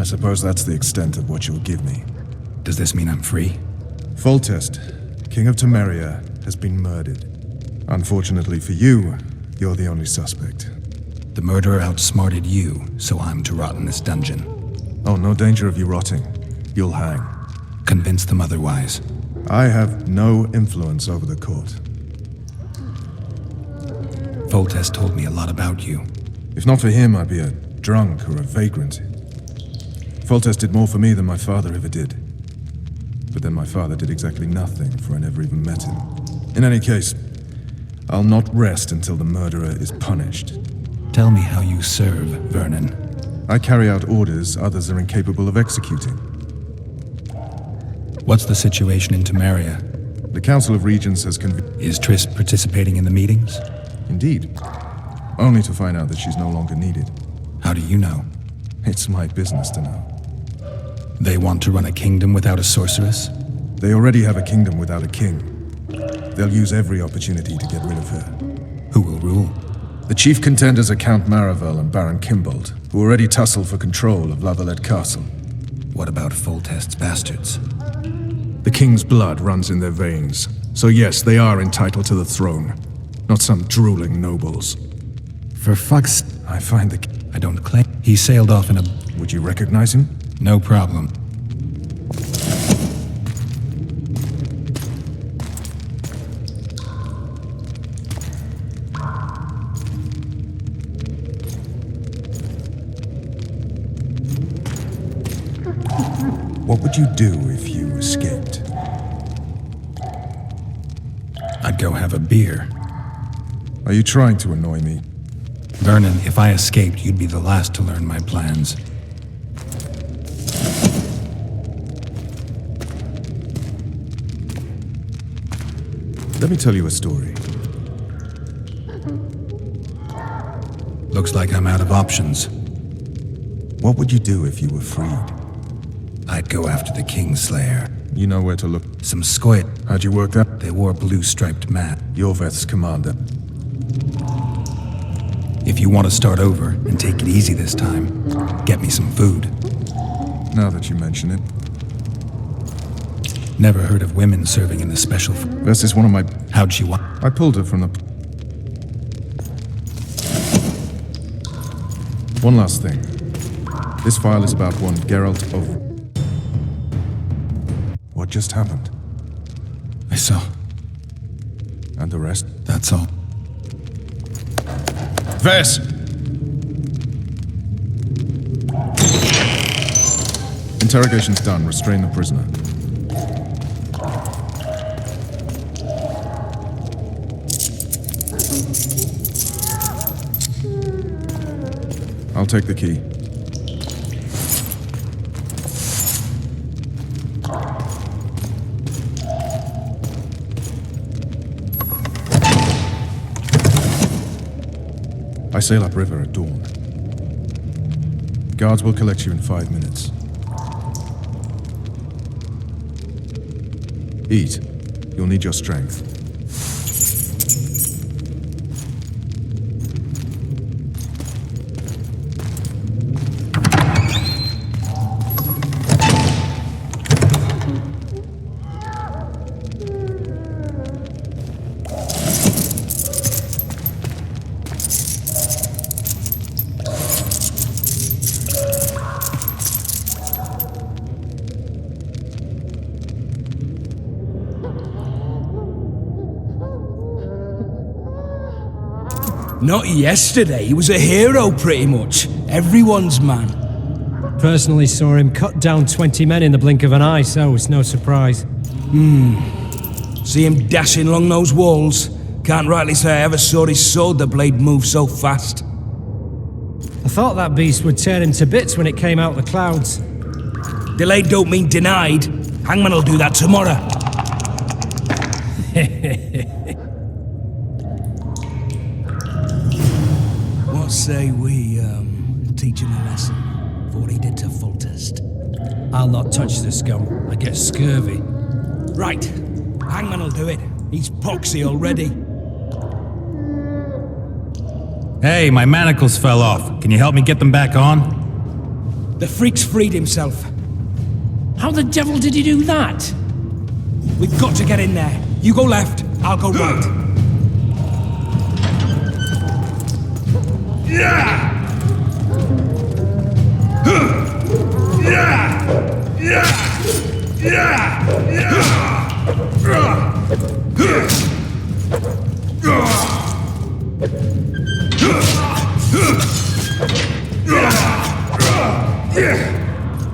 I suppose that's the extent of what you'll give me. Does this mean I'm free? Foltest, King of Temeria, has been murdered. Unfortunately for you, you're the only suspect. The murderer outsmarted you, so I'm to rot in this dungeon. Oh, no danger of you rotting. You'll hang. Convince them otherwise. I have no influence over the court. Foltest told me a lot about you. If not for him, I'd be a drunk or a vagrant. Foltest did more for me than my father ever did. But then my father did exactly nothing, for I never even met him. In any case, I'll not rest until the murderer is punished. Tell me how you serve, Vernon. I carry out orders others are incapable of executing. What's the situation in Temeria? The Council of Regents has Is Triss participating in the meetings? Indeed. Only to find out that she's no longer needed. How do you know? It's my business to know. They want to run a kingdom without a sorceress? They already have a kingdom without a king. They'll use every opportunity to get rid of her. Who will rule? The chief contenders are Count Maravel and Baron Kimbold, who already tussle for control of Lavalette Castle. What about Foltest's bastards? The king's blood runs in their veins, so yes, they are entitled to the throne. Not some drooling nobles. For fuck's... I find the... I don't claim... He sailed off in a... Would you recognize him? No problem. What would you do if you escaped? I'd go have a beer. Are you trying to annoy me? Vernon, if I escaped, you'd be the last to learn my plans. Let me tell you a story. Looks like I'm out of options. What would you do if you were freed? I'd go after the Kingslayer. You know where to look. Some squid. How'd you work that? They wore blue-striped mat. Yorveth's commander. If you want to start over and take it easy this time, get me some food. Now that you mention it. Never heard of women serving in the special... Vess is one of my... How'd she want? I pulled her from the... One last thing. This file is about one Geralt of... What just happened? I saw. And the rest? That's all. Vess! Interrogation's done. Restrain the prisoner. I'll take the key. I sail upriver at dawn. Guards will collect you in 5 minutes. Eat. You'll need your strength. Not yesterday, he was a hero pretty much. Everyone's man. Personally saw him cut down 20 men in the blink of an eye, so it's no surprise. See him dashing along those walls? Can't rightly say I ever saw his sword the blade move so fast. I thought that beast would tear him to bits when it came out the clouds. Delayed don't mean denied. Hangman will do that tomorrow. What say we, teach him a lesson for what he did to Foltest? I'll not touch the scum. I get scurvy. Right. Hangman will do it. He's poxy already. Hey, my manacles fell off. Can you help me get them back on? The freak's freed himself. How the devil did he do that? We've got to get in there. You go left, I'll go right.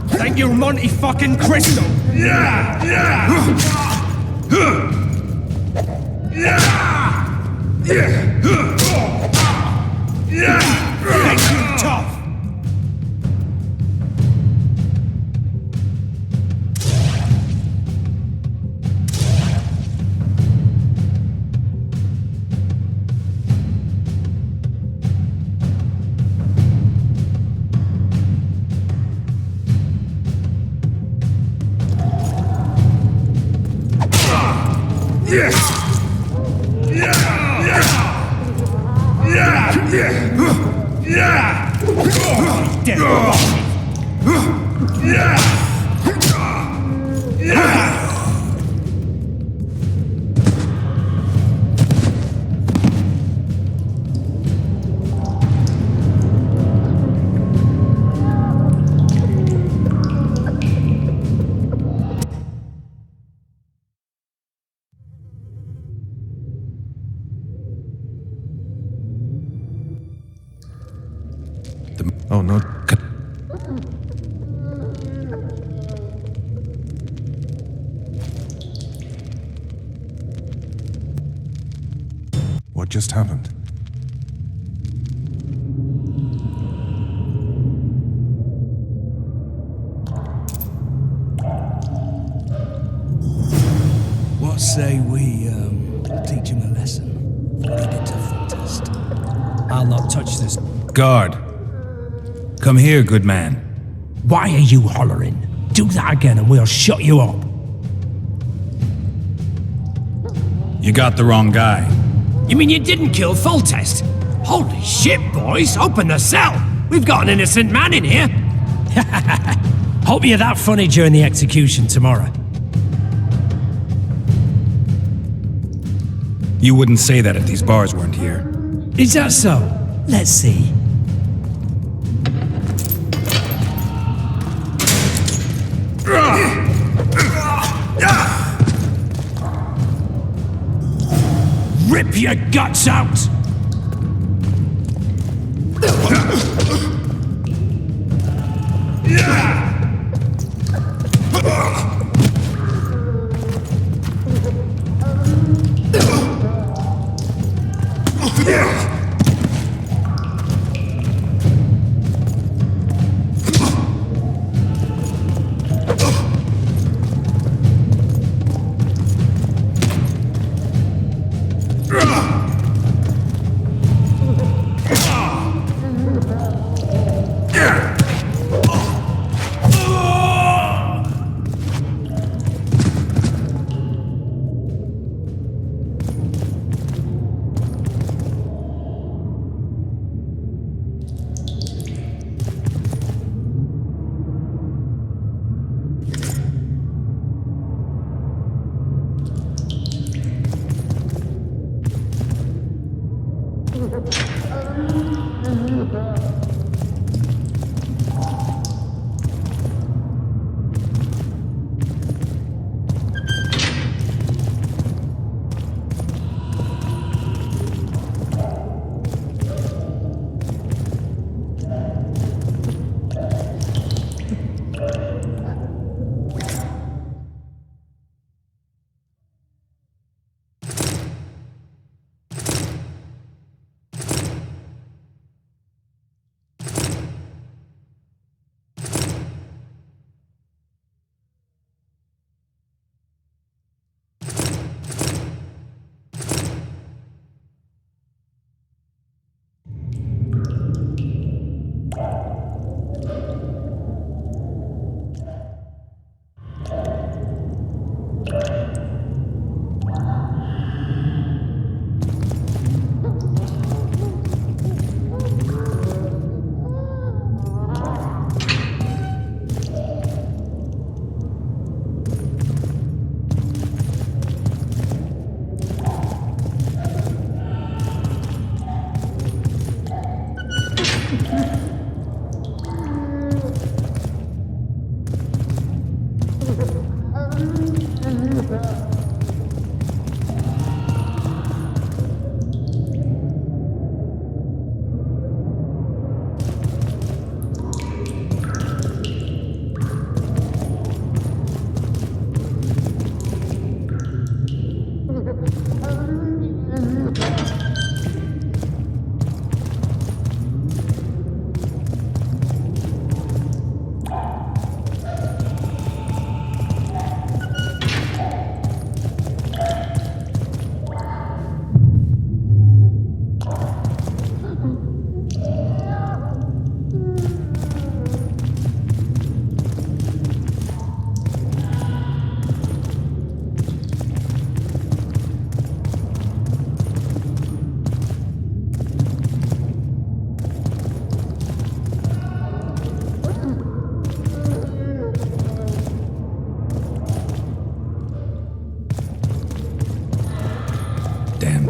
Thank you, Monty fucking Crystal! Thank you, tough. Oh, no. What just happened? What say we, teach him a lesson? What he did to Foltest. I'll not touch this. Guard. Come here, good man. Why are you hollering? Do that again and we'll shut you up. You got the wrong guy. You mean you didn't kill Foltest? Holy shit, boys! Open the cell! We've got an innocent man in here! Hope you're that funny during the execution tomorrow. You wouldn't say that if these bars weren't here. Is that so? Let's see. Rip your guts out!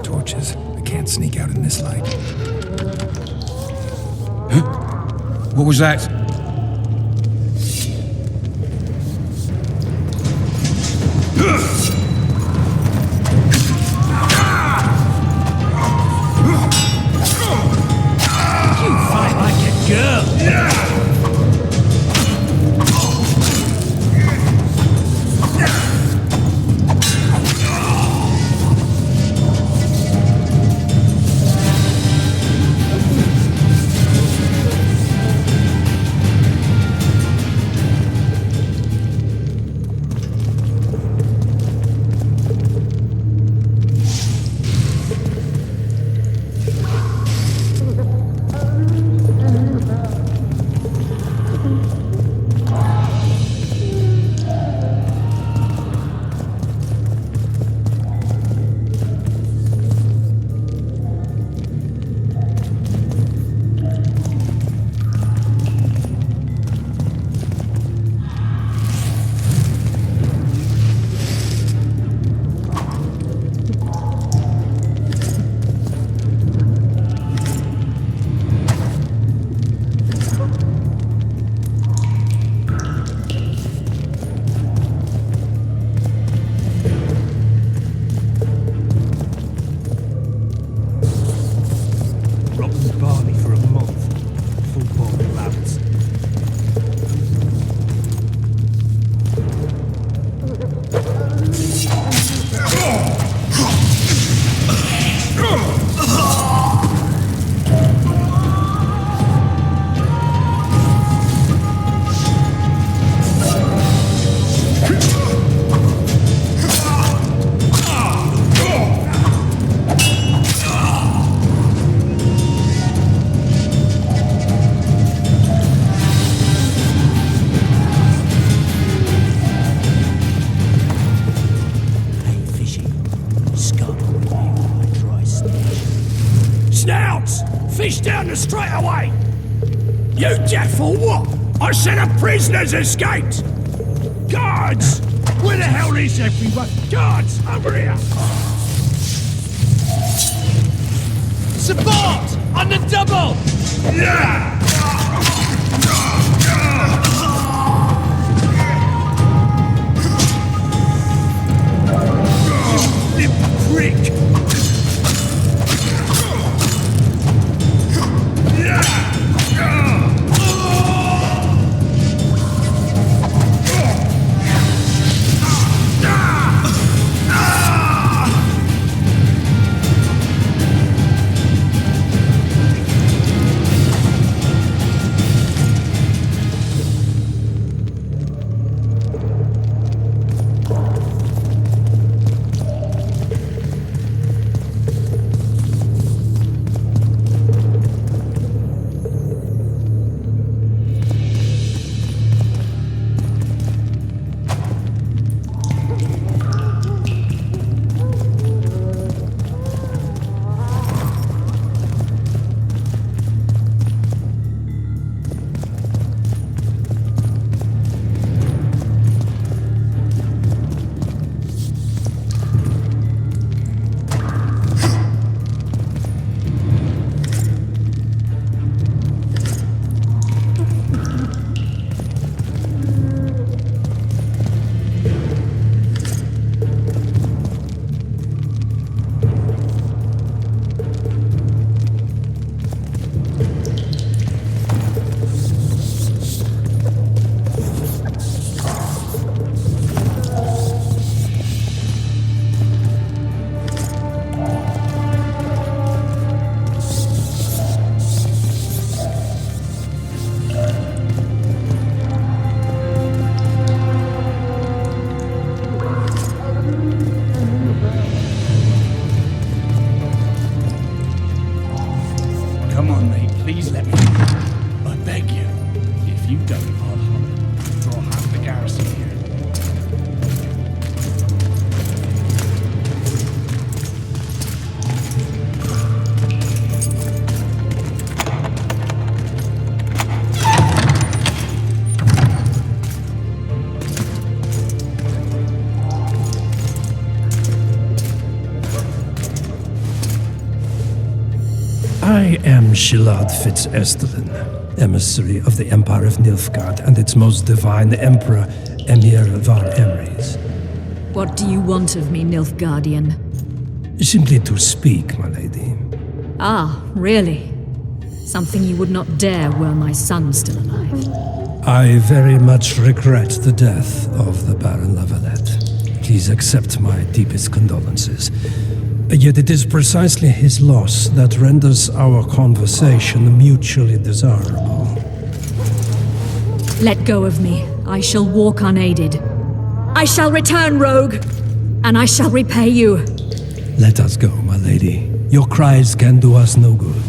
torches. I can't sneak out in this light. What was that? You fight like a girl. Barley for a month. Full bore lads. Fish down the straight away! You deaf or what? I said a prisoner's escaped! Guards! Where the hell is everyone? Guards, over here! Support! On the double! Yeah! You limp prick! I am Shilad Fitz-Estelin, emissary of the Empire of Nilfgaard and its most divine Emperor, Emir Var Emrys. What do you want of me, Nilfgaardian? Simply to speak, my lady. Ah, really? Something you would not dare were my son still alive. I very much regret the death of the Baron Lavalette. Please accept my deepest condolences. Yet it is precisely his loss that renders our conversation mutually desirable. Let go of me. I shall walk unaided. I shall return, rogue, and I shall repay you. Let us go, my lady. Your cries can do us no good.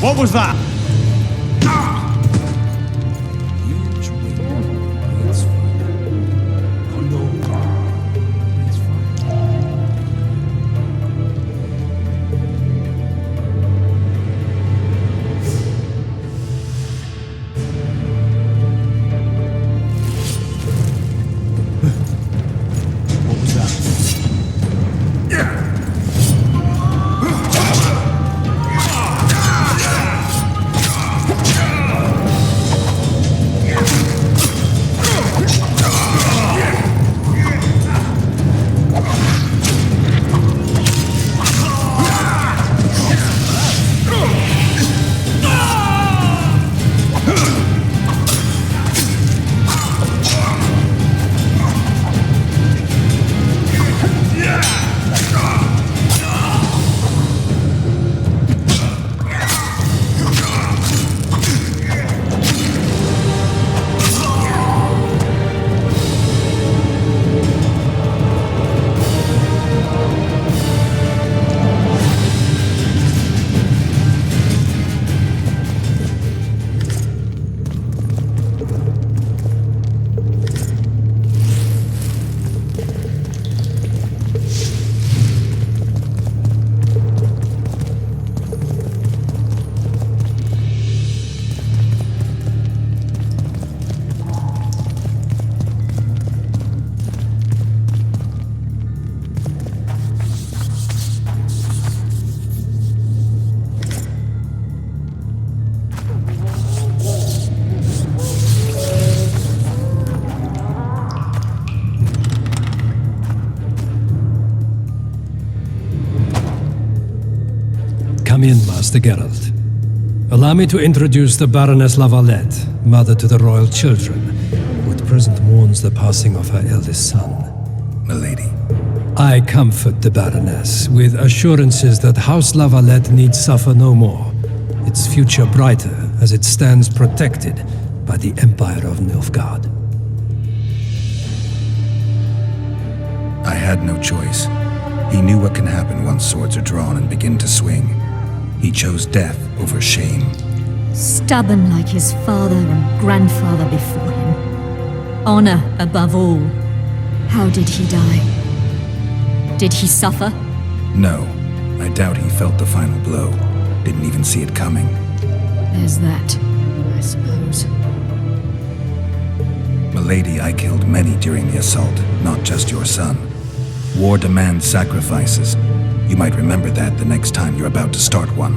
What was that? Huge wing. It's fine. Condo. It's fine. What was that? Come in, Master Geralt. Allow me to introduce the Baroness Lavalette, mother to the royal children, who at present mourns the passing of her eldest son. Milady. I comfort the Baroness with assurances that House Lavalette need suffer no more, its future brighter as it stands protected by the Empire of Nilfgaard. I had no choice. He knew what can happen once swords are drawn and begin to swing. He chose death over shame. Stubborn like his father and grandfather before him. Honor above all. How did he die? Did he suffer? No, I doubt he felt the final blow. Didn't even see it coming. There's that, I suppose. Milady, I killed many during the assault, not just your son. War demands sacrifices. You might remember that the next time you're about to start one.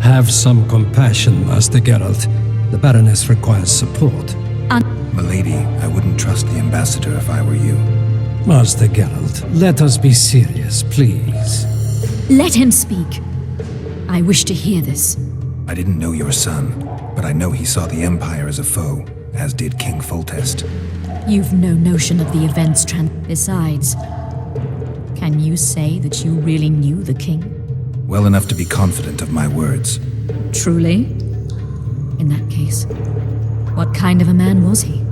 Have some compassion, Master Geralt. The Baroness requires support. Milady, I wouldn't trust the ambassador if I were you. Master Geralt, let us be serious, please. Let him speak. I wish to hear this. I didn't know your son, but I know he saw the Empire as a foe, as did King Foltest. You've no notion of the events Besides, can you say that you really knew the king? Well enough to be confident of my words. Truly? In that case, what kind of a man was he?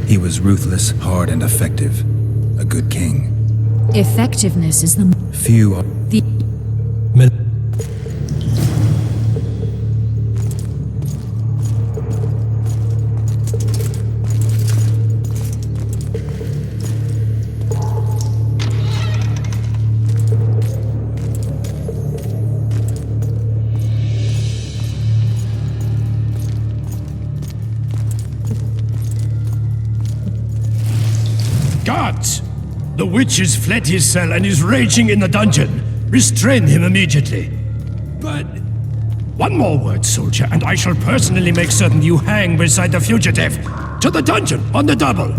He was ruthless, hard, and effective. A good king. Effectiveness is the... Few are... the... Guards! The witch has fled his cell and is raging in the dungeon. Restrain him immediately. But... one more word, soldier, and I shall personally make certain you hang beside the fugitive. To the dungeon, on the double!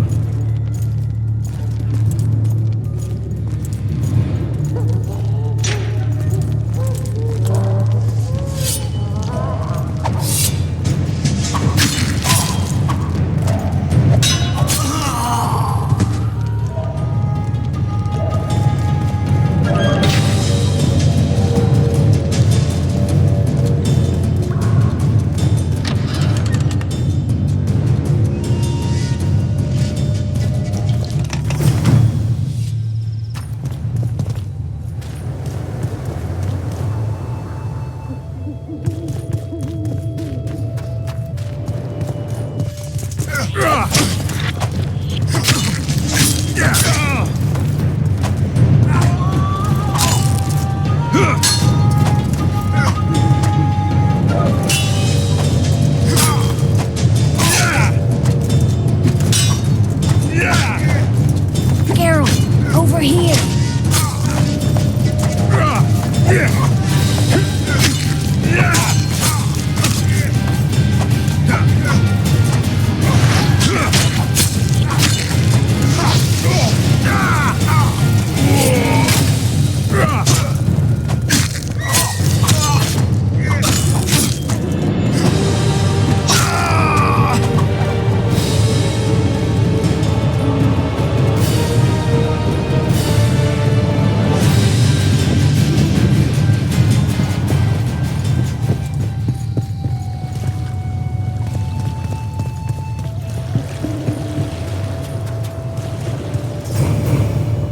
Geralt, over here!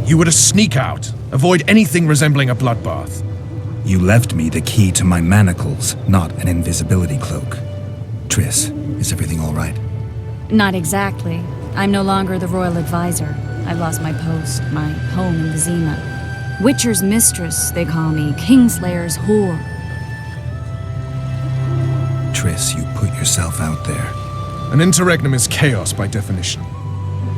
You were to sneak out. Avoid anything resembling a bloodbath. You left me the key to my manacles, not an invisibility cloak. Triss, is everything all right? Not exactly. I'm no longer the royal advisor. I've lost my post, my home in Vizima. Witcher's mistress, they call me. Kingslayer's whore. Triss, you put yourself out there. An interregnum is chaos by definition.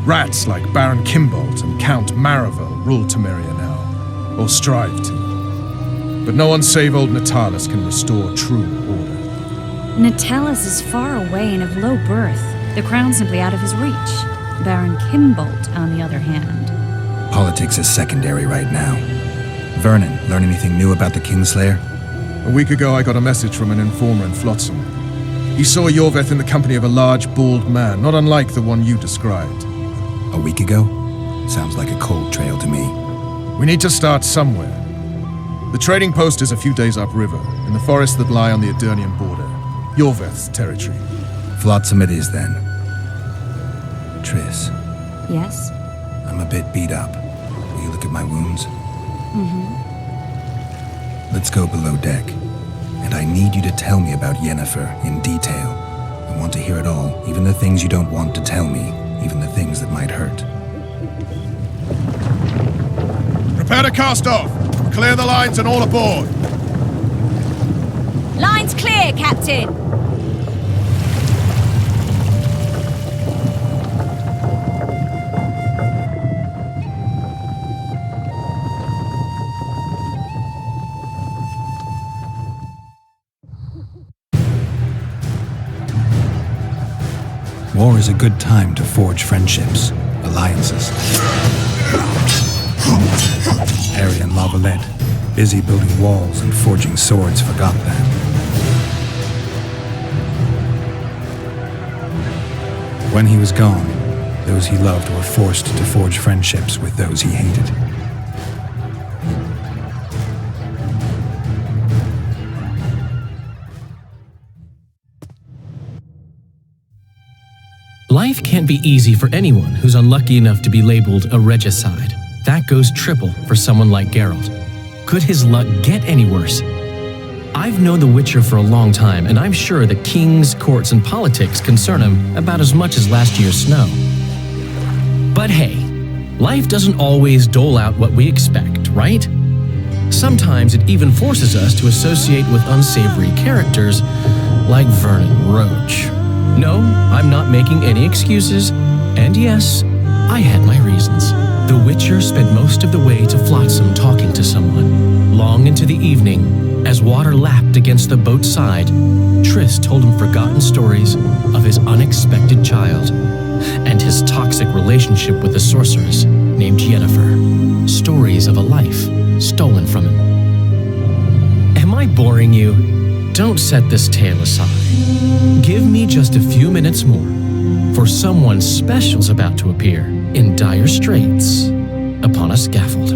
Rats like Baron Kimbolt and Count Maravel rule Temeria now, or strive to. But no one save old Natalis can restore true order. Natalis is far away and of low birth. The crown's simply out of his reach. Baron Kimbolt, on the other hand. Politics is secondary right now. Vernon, learn anything new about the Kingslayer? A week ago I got a message from an informer in Flotsam. He saw Yorveth in the company of a large, bald man, not unlike the one you described. A week ago? Sounds like a cold trail to me. We need to start somewhere. The trading post is a few days upriver, in the forests that lie on the Edirnian border. Yorveth's territory. Flotsam it is, then. Triss. Yes? I'm a bit beat up. Will you look at my wounds? Let's go below deck. And I need you to tell me about Yennefer in detail. I want to hear it all, even the things you don't want to tell me. Even the things that might hurt. Prepare to cast off! Clear the lines and all aboard! Line's clear, Captain! War is a good time to forge friendships, alliances. Harry and Lavalette, busy building walls and forging swords, forgot that. When he was gone, those he loved were forced to forge friendships with those he hated. Life can't be easy for anyone who's unlucky enough to be labeled a regicide. That goes triple for someone like Geralt. Could his luck get any worse? I've known the Witcher for a long time, and I'm sure that kings, courts, and politics concern him about as much as last year's snow. But hey, life doesn't always dole out what we expect, right? Sometimes it even forces us to associate with unsavory characters like Vernon Roach. No, I'm not making any excuses, and yes, I had my reasons. The Witcher spent most of the way to Flotsam talking to someone. Long into the evening, as water lapped against the boat's side, Triss told him forgotten stories of his unexpected child and his toxic relationship with a sorceress named Yennefer. Stories of a life stolen from him. Am I boring you? Don't set this tale aside. Give me just a few minutes more, for someone special's about to appear in dire straits upon a scaffold.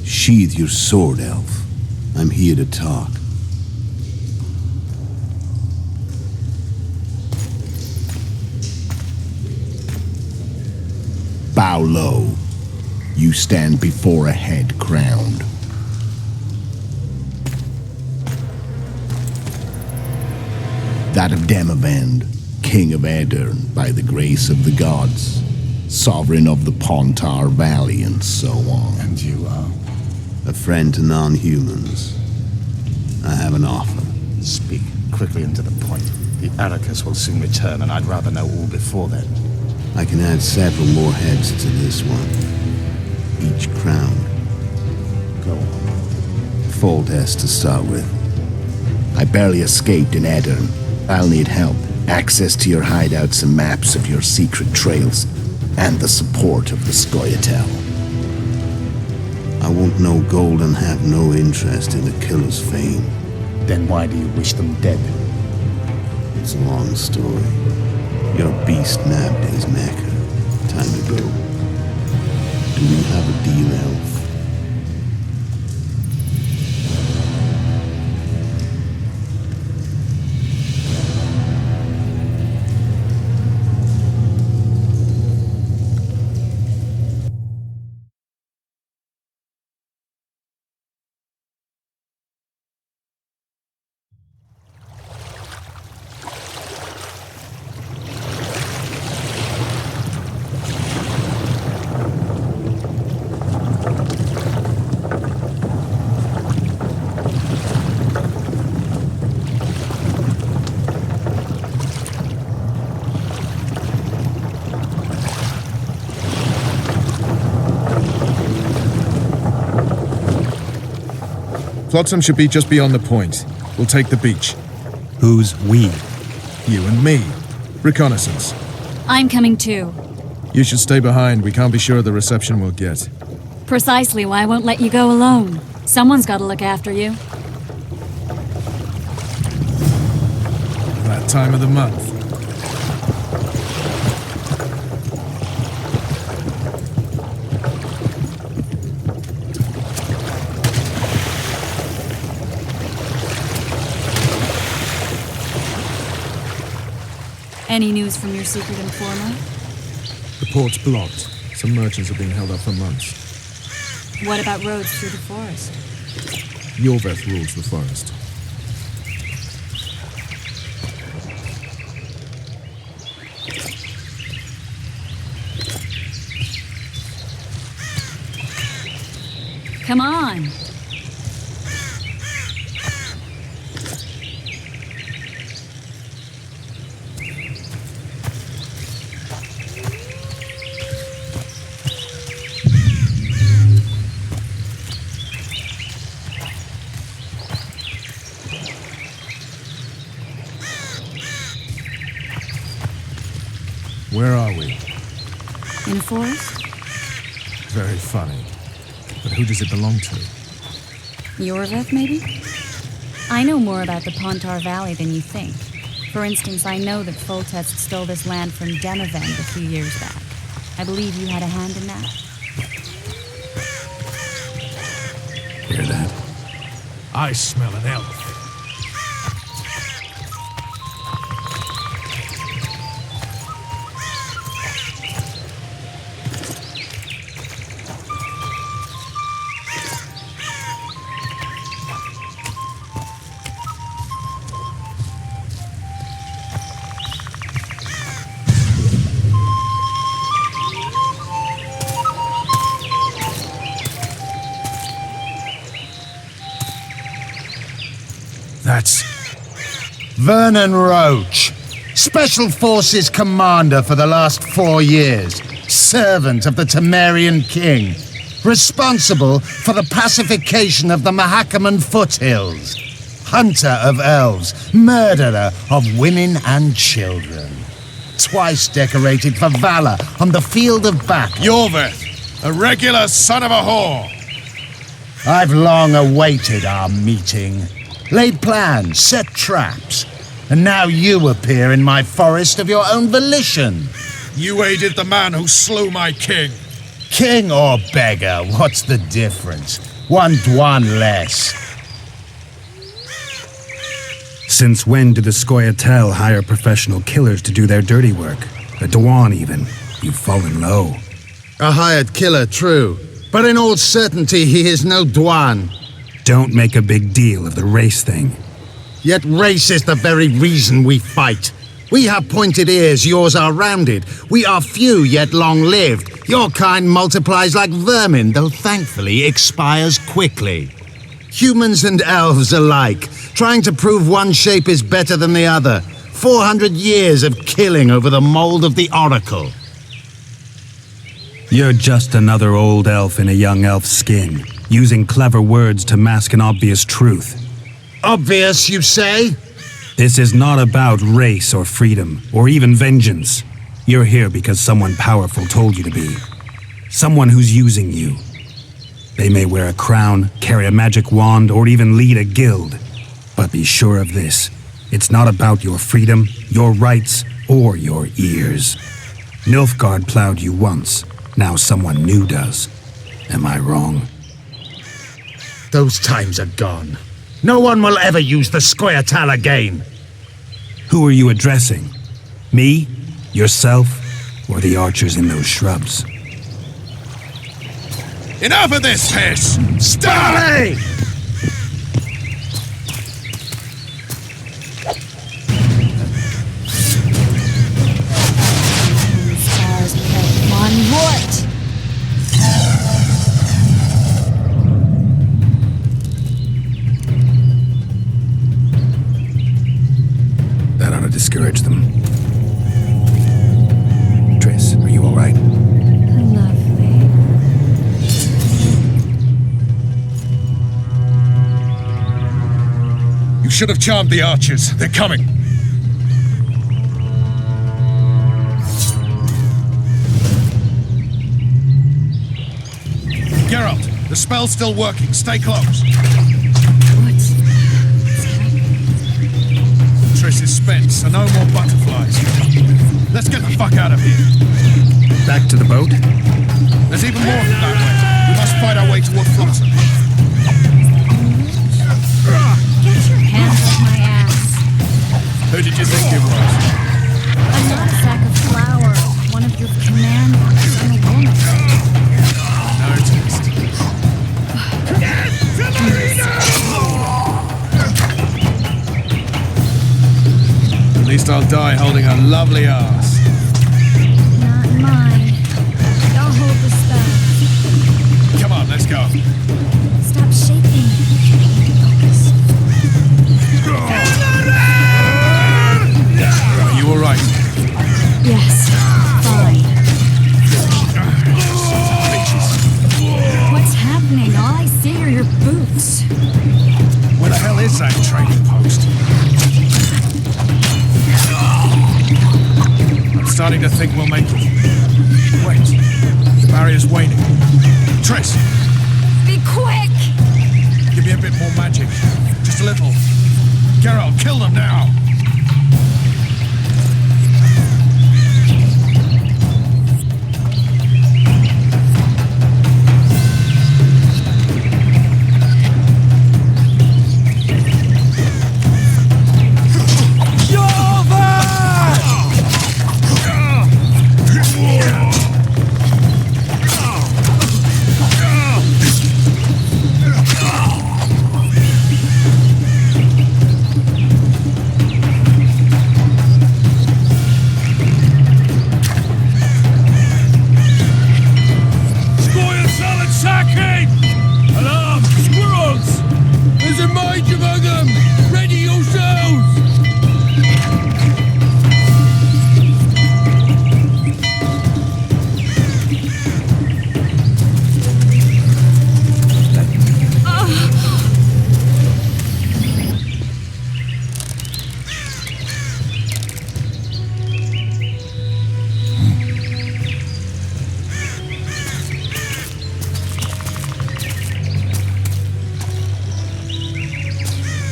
Sheathe your sword, elf. I'm here to talk. Bow low. You stand before a head crowned. That of Demavend, King of Aedirn, by the grace of the gods, sovereign of the Pontar Valley, and so on. And you are? A friend to non-humans. I have an offer. Speak quickly and to the point. The Arrakis will soon return, and I'd rather know all before then. I can add several more heads to this one. Each crowned. Go on. Foltest to start with. I barely escaped in Aedirn. I'll need help. Access to your hideouts and maps of your secret trails, and the support of the Scoia'tael. I want no gold and have no interest in the killer's fame. Then why do you wish them dead? It's a long story. Your beast nabbed his Mecca. Time to go. Do we have a deal, elf? Flotsam should be just beyond the point. We'll take the beach. Who's we? You and me. Reconnaissance. I'm coming too. You should stay behind. We can't be sure of the reception we'll get. Precisely why I won't let you go alone. Someone's got to look after you. That time of the month. Any news from your secret informer? The port's blocked. Some merchants are being held up for months. What about roads through the forest? Yorveth rules the forest. Come on. Where are we? In a forest? Very funny. But who does it belong to? Yorveth, maybe? I know more about the Pontar Valley than you think. For instance, I know that Foltest stole this land from Demavend a few years back. I believe you had a hand in that. Hear that? I smell an elf. That's... Vernon Roach, Special Forces Commander for the last 4 years, servant of the Temerian King, responsible for the pacification of the Mahakaman foothills, hunter of elves, murderer of women and children. Twice decorated for valor on the field of battle. Yorveth, a regular son of a whore. I've long awaited our meeting. Laid plans, set traps, and now you appear in my forest of your own volition. You aided the man who slew my king. King or beggar, what's the difference? One Dwan less. Since when do the Scoia'tael hire professional killers to do their dirty work? A Dwan even. You've fallen low. A hired killer, true. But in all certainty, he is no Dwan. Don't make a big deal of the race thing. Yet race is the very reason we fight. We have pointed ears, yours are rounded. We are few, yet long-lived. Your kind multiplies like vermin, though thankfully expires quickly. Humans and elves alike, trying to prove one shape is better than the other. 400 years of killing over the mold of the Oracle. You're just another old elf in a young elf's skin, using clever words to mask an obvious truth. Obvious, you say? This is not about race or freedom, or even vengeance. You're here because someone powerful told you to be. Someone who's using you. They may wear a crown, carry a magic wand, or even lead a guild. But be sure of this. It's not about your freedom, your rights, or your ears. Nilfgaard plowed you once. Now someone new does. Am I wrong? Those times are gone. No one will ever use the Scoia'tael again. Who are you addressing? Me? Yourself? Or the archers in those shrubs? Enough of this piss! Stay! Stars play on what? That ought to discourage them. Triss, are you all right? Lovely. should have charmed the archers. They're coming. Geralt, the spell's still working. Stay close. What's happening? Triss is spent, so no more butterflies. Let's get the fuck out of here. Back to the boat? There's even more of them that way. We must fight our way toward Flotsam. Get your hands off my ass. Who did you think it was? I'm not a sack of flour. One of your commanders. I'm a woman. Noticed. At least I'll die holding a lovely ass. Not mine. I'll hold the spell. Come on, let's go. Stop shaking. Focus. Are you alright? Yes. Fine. What's happening? All I see are your boots. Where the hell is that trading post? I'm starting to think we'll make it. Wait. The barrier's waning. Triss! Be quick! Give me a bit more magic. Just a little. Geralt, kill them now!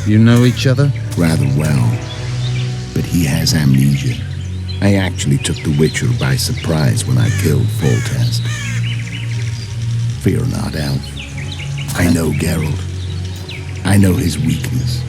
You know each other? Rather well, but he has amnesia. I actually took the Witcher by surprise when I killed Foltest. Fear not, Elf. I know Geralt. I know his weakness.